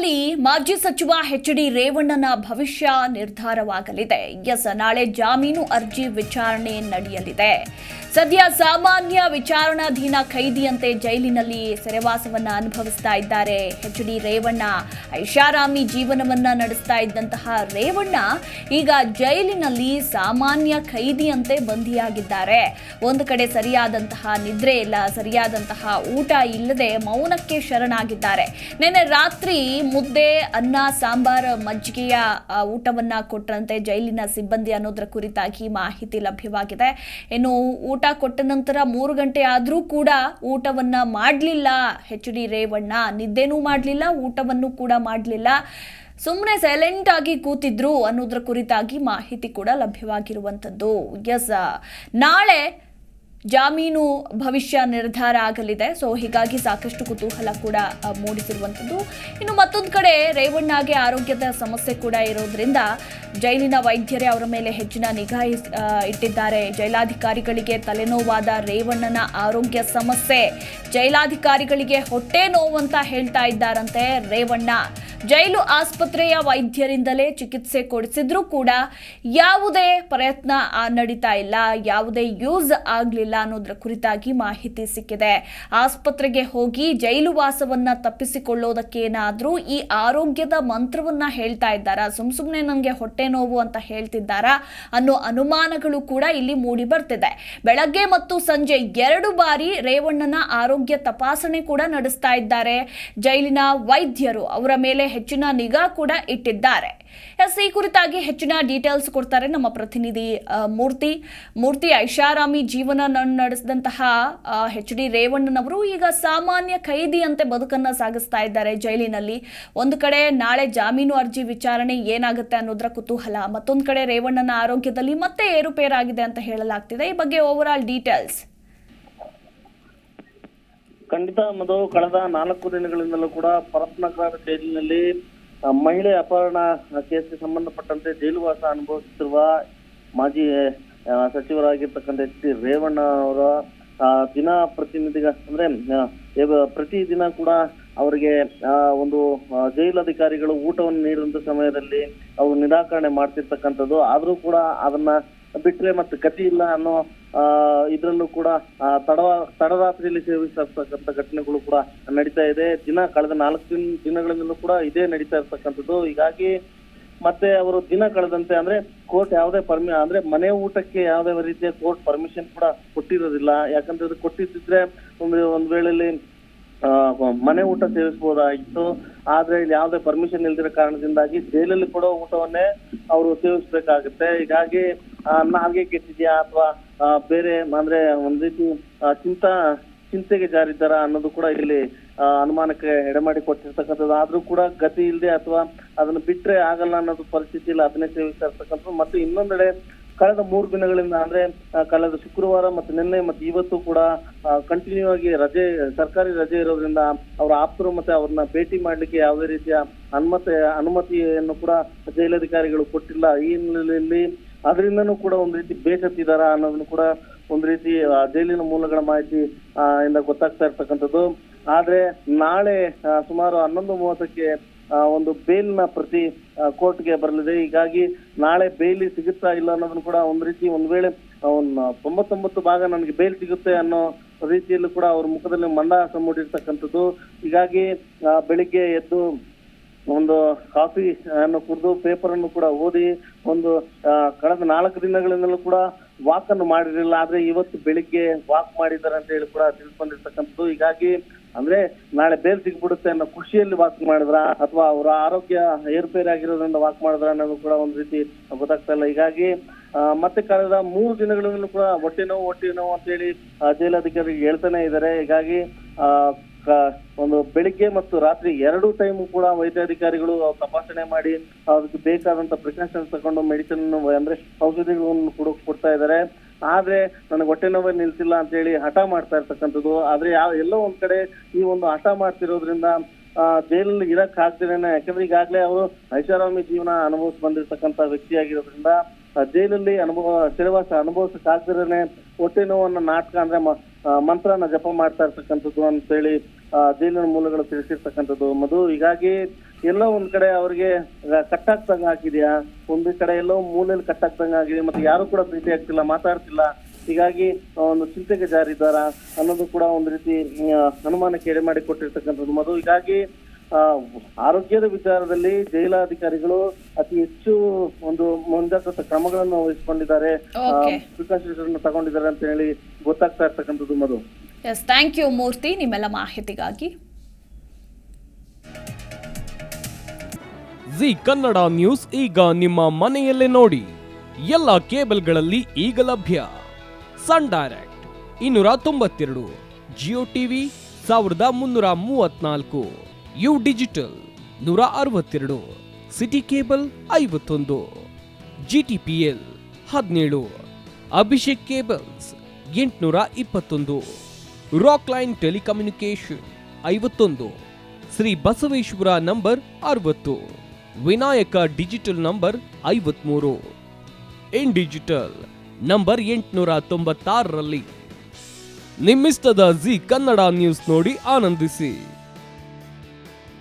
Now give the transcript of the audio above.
ಜೈಲಿನಲ್ಲಿ ಮಾಜಿ ಸಚಿವ ಎಚ್.ಡಿ. ರೇವಣ್ಣನ ಭವಿಷ್ಯ ನಿರ್ಧಾರವಾಗಲಿದೆ. ನಾಳೆ ಜಾಮೀನು ಅರ್ಜಿ ವಿಚಾರಣೆ ನಡೆಯಲಿದೆ. ಸದ್ಯ ಸಾಮಾನ್ಯ ವಿಚಾರಣಾಧೀನ ಖೈದಿಯಂತೆ ಜೈಲಿನಲ್ಲಿ ಸೆರೆವಾಸವನ್ನ ಅನುಭವಿಸ್ತಾ ಇದ್ದಾರೆ ಎಚ್.ಡಿ. ರೇವಣ್ಣ. ಐಷಾರಾಮಿ ಜೀವನವನ್ನ ನಡೆಸ್ತಾ ಇದ್ದಂತಹ ರೇವಣ್ಣ ಈಗ ಜೈಲಿನಲ್ಲಿ ಸಾಮಾನ್ಯ ಖೈದಿಯಂತೆ ಬಂಧಿಯಾಗಿದ್ದಾರೆ. ಒಂದು ಕಡೆ ಸರಿಯಾದಂತಹ ನಿದ್ರೆ ಇಲ್ಲ, ಸರಿಯಾದಂತಹ ಊಟ ಇಲ್ಲದೆ ಮೌನಕ್ಕೆ ಶರಣಾಗಿದ್ದಾರೆ. ನಿನ್ನೆ ರಾತ್ರಿ ಮುದ್ದೆ, ಅನ್ನ, ಸಾಂಬಾರ್, ಮಜ್ಜಿಗೆಯ ಊಟವನ್ನ ಕೊಟ್ಟಂತೆ ಜೈಲಿನ ಸಿಬ್ಬಂದಿ ಅನ್ನೋದರ ಕುರಿತಾಗಿ ಮಾಹಿತಿ ಲಭ್ಯವಾಗಿದೆ. ಇನ್ನು ಊಟ ಕೊಟ್ಟ ನಂತರ 3 ಗಂಟೆ ಆದರೂ ಕೂಡ ಊಟವನ್ನ ಮಾಡಲಿಲ್ಲ ಎಚ್.ಡಿ. ರೇವಣ್ಣ. ನಿದ್ದೆನೂ ಮಾಡಲಿಲ್ಲ, ಊಟವನ್ನು ಕೂಡ ಮಾಡಲಿಲ್ಲ, ಸುಮ್ಮನೆ ಸೈಲೆಂಟ್ ಆಗಿ ಕೂತಿದ್ರು ಅನ್ನೋದ್ರ ಕುರಿತಾಗಿ ಮಾಹಿತಿ ಕೂಡ ಲಭ್ಯವಾಗಿರುವಂಥದ್ದು. ನಾಳೆ ಜಾಮೀನು ಭವಿಷ್ಯ ನಿರ್ಧಾರ ಆಗಲಿದೆ. ಹೀಗಾಗಿ ಸಾಕಷ್ಟು ಕುತೂಹಲ ಕೂಡ ಮೂಡಿಸಿರುವಂಥದ್ದು. ಇನ್ನು ಮತ್ತೊಂದು ಕಡೆ ರೇವಣ್ಣಗೆ ಆರೋಗ್ಯದ ಸಮಸ್ಯೆ ಕೂಡ ಇರೋದ್ರಿಂದ ಜೈಲಿನ ವೈದ್ಯರೇ ಅವರ ಮೇಲೆ ಹೆಚ್ಚಿನ ನಿಗಾ ಇಟ್ಟಿದ್ದಾರೆ. ಜೈಲಾಧಿಕಾರಿಗಳಿಗೆ ತಲೆನೋವಾದ ರೇವಣ್ಣನ ಆರೋಗ್ಯ ಸಮಸ್ಯೆ, ಜೈಲಾಧಿಕಾರಿಗಳಿಗೆ ಹೊಟ್ಟೆ ನೋವು ಅಂತ ಹೇಳ್ತಾ ಇದ್ದಾರಂತೆ ರೇವಣ್ಣ. ಜೈಲು ಆಸ್ಪತ್ರೆಯ ವೈದ್ಯರಿಂದಲೇ ಚಿಕಿತ್ಸೆ ಕೊಡಿಸಿದ್ರೂ ಕೂಡ ಯಾವುದೇ ಪ್ರಯತ್ನ ನಡೀತಾ ಇಲ್ಲ, ಯಾವುದೇ ಯೂಸ್ ಆಗಲಿಲ್ಲ ಅನ್ನೋದ್ರ ಕುರಿತಾಗಿ ಮಾಹಿತಿ ಸಿಕ್ಕಿದೆ. ಆಸ್ಪತ್ರೆಗೆ ಹೋಗಿ ಜೈಲು ವಾಸವನ್ನ ತಪ್ಪಿಸಿಕೊಳ್ಳೋದಕ್ಕೆ ಏನಾದ್ರೂ ಈ ಆರೋಗ್ಯದ ಮಂತ್ರವನ್ನ ಹೇಳ್ತಾ ಇದ್ದಾರಾ, ಸುಮ್ಮನೆ ನನಗೆ ಹೊಟ್ಟೆ ನೋವು ಅಂತ ಹೇಳ್ತಿದ್ದಾರಾ ಅನ್ನೋ ಅನುಮಾನಗಳು ಕೂಡ ಇಲ್ಲಿ ಮೂಡಿ ಬರ್ತಿದೆ. ಬೆಳಗ್ಗೆ ಮತ್ತು ಸಂಜೆ 2 ಬಾರಿ ರೇವಣ್ಣನ ಆರೋಗ್ಯ ತಪಾಸಣೆ ಕೂಡ ನಡೆಸ್ತಾ ಇದ್ದಾರೆ ಜೈಲಿನ ವೈದ್ಯರು. ಅವರ ಮೇಲೆ ಹೆಚ್ಚಿನ ನಿಗಾ ಕೂಡ ಇಟ್ಟಿದ್ದಾರೆ. ಈ ಕುರಿತಾಗಿ ಹೆಚ್ಚಿನ ಡೀಟೇಲ್ಸ್ ಕೊಡ್ತಾರೆ ನಮ್ಮ ಪ್ರತಿನಿಧಿ ಮೂರ್ತಿ. ಐಷಾರಾಮಿ ಜೀವನ ನಡೆಸಿದಂತಹ ಎಚ್.ಡಿ. ರೇವಣ್ಣನವರು ಈಗ ಸಾಮಾನ್ಯ ಖೈದಿಯಂತೆ ಬದುಕನ್ನ ಸಾಗಿಸ್ತಾ ಇದ್ದಾರೆ ಜೈಲಿನಲ್ಲಿ. ಒಂದು ಕಡೆ ನಾಳೆ ಜಾಮೀನು ಅರ್ಜಿ ವಿಚಾರಣೆ ಏನಾಗುತ್ತೆ ಅನ್ನೋದ್ರ ಕುತೂಹಲ, ಮತ್ತೊಂದು ಕಡೆ ರೇವಣ್ಣನ ಆರೋಗ್ಯದಲ್ಲಿ ಮತ್ತೆ ಏರುಪೇರಾಗಿದೆ ಅಂತ ಹೇಳಲಾಗ್ತಿದೆ. ಈ ಬಗ್ಗೆ ಓವರ್ ಆಲ್ ಡೀಟೇಲ್ಸ್. ಖಂಡಿತ ಮಧು, ಕಳೆದ 4 ದಿನಗಳಿಂದಲೂ ಕೂಡ ಪರಪ್ಪನಗರ ಜೈಲಿನಲ್ಲಿ ಮಹಿಳೆ ಅಪಹರಣ ಕೇಸ್ಗೆ ಸಂಬಂಧಪಟ್ಟಂತೆ ಜೈಲುವಾಸ ಅನುಭವಿಸುತ್ತಿರುವ ಮಾಜಿ ಸಚಿವರಾಗಿರ್ತಕ್ಕಂಥ ಎಚ್.ಡಿ. ರೇವಣ್ಣ ಅವರ ದಿನ ಪ್ರತಿನಿಧಿಗ ಅಂದ್ರೆ ಪ್ರತಿದಿನ ಕೂಡ ಅವರಿಗೆ ಒಂದು ಜೈಲಧಿಕಾರಿಗಳು ಊಟವನ್ನು ನೀಡುವಂತ ಸಮಯದಲ್ಲಿ ಅವರು ನಿರಾಕರಣೆ ಮಾಡ್ತಿರ್ತಕ್ಕಂಥದ್ದು. ಆದ್ರೂ ಕೂಡ ಅದನ್ನ ಬಿಟ್ರೆ ಮತ್ತೆ ಗತಿ ಇಲ್ಲ ಅನ್ನೋ ಇದ್ರಲ್ಲೂ ಕೂಡ ತಡರಾತ್ರಿಯಲ್ಲಿ ಸೇವಿಸ್ತಕ್ಕಂಥ ಘಟನೆಗಳು ಕೂಡ ನಡೀತಾ ಇದೆ. ಕಳೆದ 4 ದಿನಗಳಿಂದಲೂ ಕೂಡ ಇದೇ ನಡೀತಾ ಇರ್ತಕ್ಕಂಥದ್ದು. ಹೀಗಾಗಿ ಮತ್ತೆ ಅವರು ದಿನ ಕಳೆದಂತೆ ಅಂದ್ರೆ ಕೋರ್ಟ್ ಯಾವುದೇ ಅಂದ್ರೆ ಮನೆ ಊಟಕ್ಕೆ ಯಾವುದೇ ರೀತಿಯ ಕೋರ್ಟ್ ಪರ್ಮಿಷನ್ ಕೂಡ ಕೊಟ್ಟಿರೋದಿಲ್ಲ. ಯಾಕಂದ್ರೆ ಅದು ಕೊಟ್ಟಿದ್ರೆ ಒಂದ್ ವೇಳೆಯಲ್ಲಿ ಮನೆ ಊಟ ಸೇವಿಸಬಹುದಾಗಿತ್ತು. ಆದ್ರೆ ಇಲ್ಲಿ ಯಾವುದೇ ಪರ್ಮಿಷನ್ ಇಲ್ದಿರೋ ಕಾರಣದಿಂದಾಗಿ ಜೈಲಲ್ಲಿ ಕೊಡೋ ಊಟವನ್ನೇ ಅವರು ಸೇವಿಸಬೇಕಾಗುತ್ತೆ. ಹೀಗಾಗಿ ನಾಲ್ಗೆ ಕೆಟ್ಟಿದ್ಯಾ ಅಥವಾ ಬೇರೆ ಅಂದ್ರೆ ಒಂದ್ ರೀತಿ ಚಿಂತೆಗೆ ಜಾರಿದ್ದಾರ ಅನ್ನೋದು ಕೂಡ ಇಲ್ಲಿ ಅನುಮಾನಕ್ಕೆ ಎಡೆಮಾಡಿ ಕೊಟ್ಟಿರ್ತಕ್ಕಂಥದ್ದು. ಆದ್ರೂ ಕೂಡ ಗತಿ ಇಲ್ಲದೆ ಅಥವಾ ಅದನ್ನ ಬಿಟ್ರೆ ಆಗಲ್ಲ ಅನ್ನೋದು ಪರಿಸ್ಥಿತಿ ಇಲ್ಲ, ಅದನ್ನೇ ಸೇವಿಸ್ತಾ ಇರ್ತಕ್ಕಂಥದ್ದು. ಮತ್ತೆ ಇನ್ನೊಂದೆಡೆ ಕಳೆದ 3 ದಿನಗಳಿಂದ ಅಂದ್ರೆ ಕಳೆದ ಶುಕ್ರವಾರ ಮತ್ತು ನಿನ್ನೆ ಮತ್ತು ಇವತ್ತು ಕೂಡ ಕಂಟಿನ್ಯೂ ಆಗಿ ಸರ್ಕಾರಿ ರಜೆ ಇರೋದ್ರಿಂದ ಅವರ ಆಪ್ತರು ಮತ್ತೆ ಅವ್ರನ್ನ ಭೇಟಿ ಮಾಡ್ಲಿಕ್ಕೆ ಯಾವುದೇ ರೀತಿಯ ಅನುಮತಿಯನ್ನು ಕೂಡ ಜೈಲಧಿಕಾರಿಗಳು ಕೊಟ್ಟಿಲ್ಲ. ಈ ಹಿನ್ನೆಲೆಯಲ್ಲಿ ಅದರಿಂದನೂ ಕೂಡ ಒಂದ್ ರೀತಿ ಬೇಸತ್ತಿದಾರ ಅನ್ನೋದನ್ನು ಕೂಡ ಒಂದ್ ರೀತಿ ಜೈಲಿನ ಮೂಲಗಳ ಮಾಹಿತಿ ಇಂದ ಗೊತ್ತಾಗ್ತಾ ಇರ್ತಕ್ಕಂಥದ್ದು. ಆದ್ರೆ ನಾಳೆ ಸುಮಾರು 11:30ಕ್ಕೆ ಒಂದು ಬೇಲ್ನ ಪ್ರತಿ ಕೋರ್ಟ್ಗೆ ಬರಲಿದೆ. ಹೀಗಾಗಿ ನಾಳೆ ಬೇಲಿ ಸಿಗುತ್ತಾ ಇಲ್ಲ ಅನ್ನೋದನ್ನು ಕೂಡ ಒಂದ್ ರೀತಿ ಒಂದ್ ವೇಳೆ 99 ಭಾಗ ನನಗೆ ಬೇಲ್ ಸಿಗುತ್ತೆ ಅನ್ನೋ ರೀತಿಯಲ್ಲೂ ಕೂಡ ಅವ್ರ ಮುಖದಲ್ಲಿ ಮಂದಹಾಸ ಮೂಡಿರ್ತಕ್ಕಂಥದ್ದು. ಹೀಗಾಗಿ ಬೆಳಿಗ್ಗೆ ಎದ್ದು ಒಂದು ಕಾಫಿ ಅನ್ನು ಕುಡಿದು ಪೇಪರ್ ಅನ್ನು ಕೂಡ ಓದಿ ಕಳೆದ 4 ದಿನಗಳಿಂದಲೂ ಕೂಡ ವಾಕ್ ಅನ್ನು ಮಾಡಿರಲಿಲ್ಲ. ಆದ್ರೆ ಇವತ್ತು ಬೆಳಿಗ್ಗೆ ವಾಕ್ ಮಾಡಿದ್ದಾರೆ ಅಂತ ಹೇಳಿ ಕೂಡ ತಿಳ್ಕೊಂಡಿರ್ತಕ್ಕಂಥದ್ದು. ಹೀಗಾಗಿ ಅಂದ್ರೆ ನಾಳೆ ಬೇಲ್ ಸಿಗ್ಬಿಡುತ್ತೆ ಅನ್ನೋ ಖುಷಿಯಲ್ಲಿ ವಾಕ್ ಮಾಡಿದ್ರ ಅಥವಾ ಅವರ ಆರೋಗ್ಯ ಏರ್ಪೇರಾಗಿರೋದ್ರಿಂದ ವಾಕ್ ಮಾಡಿದ್ರ ಅನ್ನೋದು ಕೂಡ ಒಂದ್ ರೀತಿ ಗೊತ್ತಾಗ್ತಾ ಇಲ್ಲ. ಹೀಗಾಗಿ ಮತ್ತೆ ಕಳೆದ 3 ದಿನಗಳಿಂದಲೂ ಕೂಡ ಹೊಟ್ಟೆ ನೋವು ಅಂತ ಹೇಳಿ ಜೈಲಾಧಿಕಾರಿಗೆ ಹೇಳ್ತಾನೆ ಇದ್ದಾರೆ. ಹೀಗಾಗಿ ಒಂದು ಬೆಳಿಗ್ಗೆ ಮತ್ತು ರಾತ್ರಿ 2 ಟೈಮ್ ಕೂಡ ವೈದ್ಯಾಧಿಕಾರಿಗಳು ತಪಾಸಣೆ ಮಾಡಿ ಅದಕ್ಕೆ ಬೇಕಾದಂತ ಪ್ರಿಕಾಷನ್ಸ್ ತಗೊಂಡು ಮೆಡಿಸಿನ್ ಅಂದ್ರೆ ಔಷಧಿಗಳನ್ನು ಕೂಡ ಕೊಡ್ತಾ ಇದ್ದಾರೆ. ಆದ್ರೆ ನನಗೆ ಹೊಟ್ಟೆ ನೋವೇ ನಿಲ್ಸಿಲ್ಲ ಅಂತ ಹೇಳಿ ಹಠ ಮಾಡ್ತಾ ಇರ್ತಕ್ಕಂಥದ್ದು. ಆದ್ರೆ ಎಲ್ಲೋ ಒಂದ್ ಕಡೆ ಈ ಒಂದು ಹಠ ಮಾಡ್ತಿರೋದ್ರಿಂದ ಜೈಲಲ್ಲಿ ಇರಕ್ ಆಗ್ತಿರೇನೆ. ಯಾಕಂದ್ರೆ ಈಗಾಗ್ಲೇ ಅವರು ಐಷಾರಾಮಿ ಜೀವನ ಅನುಭವಿಸಿ ಬಂದಿರತಕ್ಕಂತ ವ್ಯಕ್ತಿಯಾಗಿರೋದ್ರಿಂದ ಜೈಲಲ್ಲಿ ಸೆರೆವಾಸ ಅನುಭವಿಸಕ್ ಆಗ್ತಿರೇನೆ ಹೊಟ್ಟೆ ನೋವನ್ನ ನಾಟಕ ಅಂದ್ರೆ ಮಂತ್ರನ ಜಪ ಮಾಡ್ತಾ ಇರ್ತಕ್ಕಂಥದ್ದು ಅಂತ ಹೇಳಿ ಜೈಲಿನ ಮೂಲಗಳು ತಿಳಿಸಿರ್ತಕ್ಕಂಥದ್ದು ಮಧು. ಹೀಗಾಗಿ ಎಲ್ಲೋ ಒಂದ್ ಕಡೆ ಅವ್ರಿಗೆ ಕಟ್ಟಾಗ್ದಂಗ ಆಗಿದೆಯಾ, ಒಂದು ಕಡೆ ಎಲ್ಲೋ ಮೂಲೆಯಲ್ಲಿ ಕಟ್ಟಾಗ್ದಂಗ ಆಗಿದೆ, ಮತ್ತೆ ಯಾರು ಕೂಡ ಭೇಟಿ ಆಗ್ತಿಲ್ಲ, ಮಾತಾಡ್ತಿಲ್ಲ. ಹೀಗಾಗಿ ಒಂದು ಚಿಂತೆಗೆ ಜಾರಿದ್ದಾರ ಅನ್ನೋದು ಕೂಡ ಒಂದು ರೀತಿ ಅನುಮಾನಕ್ಕೆ ಎಡೆ ಮಾಡಿ ಕೊಟ್ಟಿರ್ತಕ್ಕಂಥದ್ದು ಮಧು. ಹೀಗಾಗಿ ಆರೋಗ್ಯದ ವಿಚಾರದಲ್ಲಿ ಜಿಲ್ಲಾಧಿಕಾರಿಗಳು ಅತಿ ಹೆಚ್ಚು ಒಂದು ಮುಂಜಾಗ್ರತಾ ಕ್ರಮಗಳನ್ನು ವಹಿಸಿಕೊಂಡಿದ್ದಾರೆ, ಪ್ರಿಕಾಷನ್ಸ್ ತಗೊಂಡಿದ್ದಾರೆ ಅಂತ ಹೇಳಿ ಗೊತ್ತಾಗ್ತಾ ಇರ್ತಕ್ಕಂಥದ್ದು ಮಧು. ಎಸ್, ಥ್ಯಾಂಕ್ ಯು ಮೂರ್ತಿ ನಿಮ್ಮೆಲ್ಲ ಮಾಹಿತಿಗಾಗಿ. ಜಿ ಕನ್ನಡ ನ್ಯೂಸ್ ಈಗ ನಿಮ್ಮ ಮನೆಯಲ್ಲೇ ನೋಡಿ. ಎಲ್ಲ ಕೇಬಲ್ಗಳಲ್ಲಿ ಈಗ ಲಭ್ಯ. Sun Direct 292, Jio TV 1334, U Digital 162, City Cable 51, GTPL 17, Abhishek Cables 821, Rockline Telecommunication 51, Shri Basaveshwara number 60, Vinayaka digital number 53, In Digital number 896ರಲ್ಲಿ. ನಿಮ್ಮಿಸ್ತದ ಜಿ ಕನ್ನಡ ನ್ಯೂಸ್ ನೋಡಿ ಆನಂದಿಸಿ.